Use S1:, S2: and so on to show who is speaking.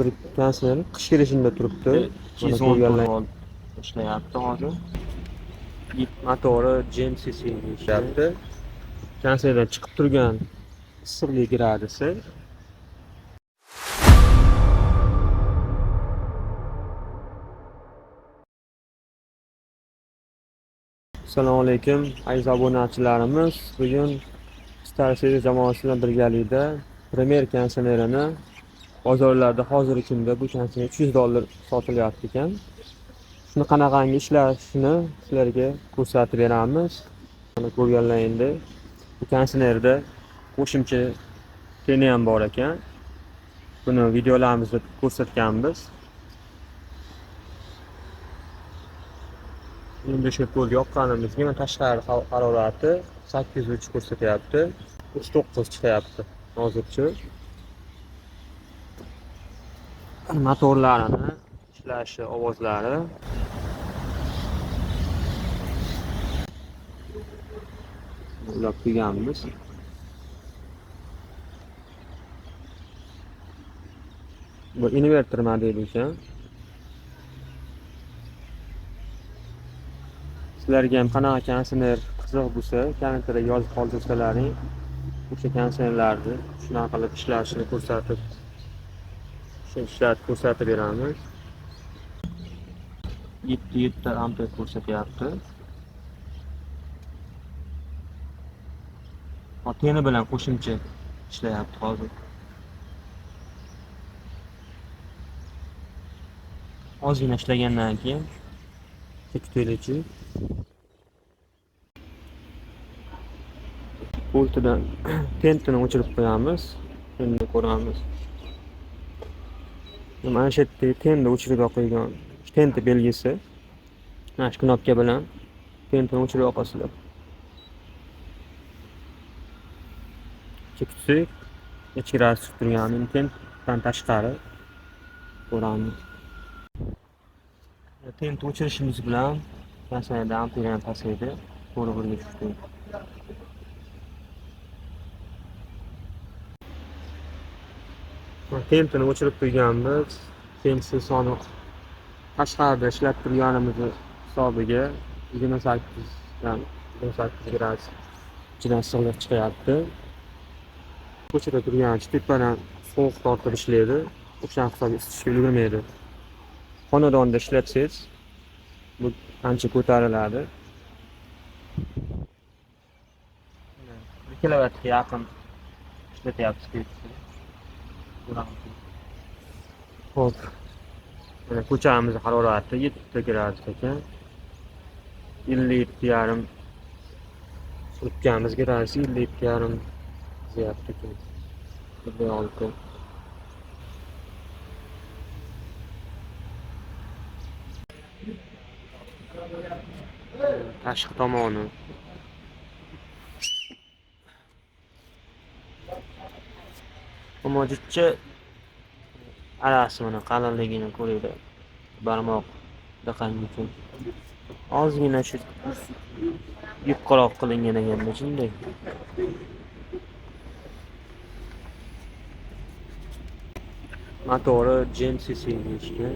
S1: hozir kansler qish kelishida turibdi. Mana
S2: 214 volt ishlayapti hozir.
S1: Motori GMCC deyapti. Kanslerdan chiqib turgan issiqlik gradiysi. Assalomu alaykum aziz obunachilarimiz. Bugun Star Series jamoasi bilan birgalikda Premier konslerini bozorlarda hozirgi kunda bu konsler $300 sotilyapti ekan. Shuni qanaqangi ishlashini sizlarga ko'rsatib beramiz. Mana ko'rganlaringdek, bu konslerda qo'shimcha teni ham bor ekan. Buni videolarimizda ko'rsatganmiz. Endi shu ko'l yoqqanimizga mana tashqari harorati 803 ko'rsatyapti. 39 chiqyapti hozircha. Motorlarini ishlashi, ovozlari ulab qo'yganmiz. Bu inverter modeli ekan. Sizlarga ham qanaqa konsler qiziq bo'lsa, kommentariyga yozib qoldirsalaring, o'sha konslerlarni shunaqa qilib ishlashini ko'rsatib beramiz. 7 amper ko'rsatyapti. Teni bilan qo'shimcha ishlayapti hozir. Ozgina ishlagandan keyin kutiluvchi o'rtadan tentini o'chirib qo'yamiz. Endi ko'ramiz. Mana shu yerda tenni o'chirib qo'ygan tenti belgisi. Mana shu knopka bilan tentini o'chirib qo'yasizlar. Chekitsak, ichkarasi chiqib turgan tentdan tashqari ko'ramiz. Tentni o'chirishimiz bilan masalada ampera ham pasaydi, to'g'ri tushdi. Tentini o'chirib qo'yganmiz. Tensi soni tashqarida ishlab turganimiz hisobiga 28 dan 28 gradus ichidan issiqlik chiqyapti. Ko'chada turgan tepadan sovuq tortib ishlaydi. O'sha hisobiga isitishga ulgurmaydi. Xonadonda ishlatsangiz bu ancha ko'tariladi. 1 kilovatga yaqin ishlatyapsiz. Xo'p. Mana ko'chamiz harorati 7 gradus ekan. 57,5 surutganimiz gradus 57,5 deyapti ekan. 56. Tashqi tomoni. Ammo-jicha arasi mana qalinligini ko'ringlar. Barmoq diqqat uchun. Ozgina shu yupqaroq qilingan ekanda shunday. Motori GMCC deyishgan.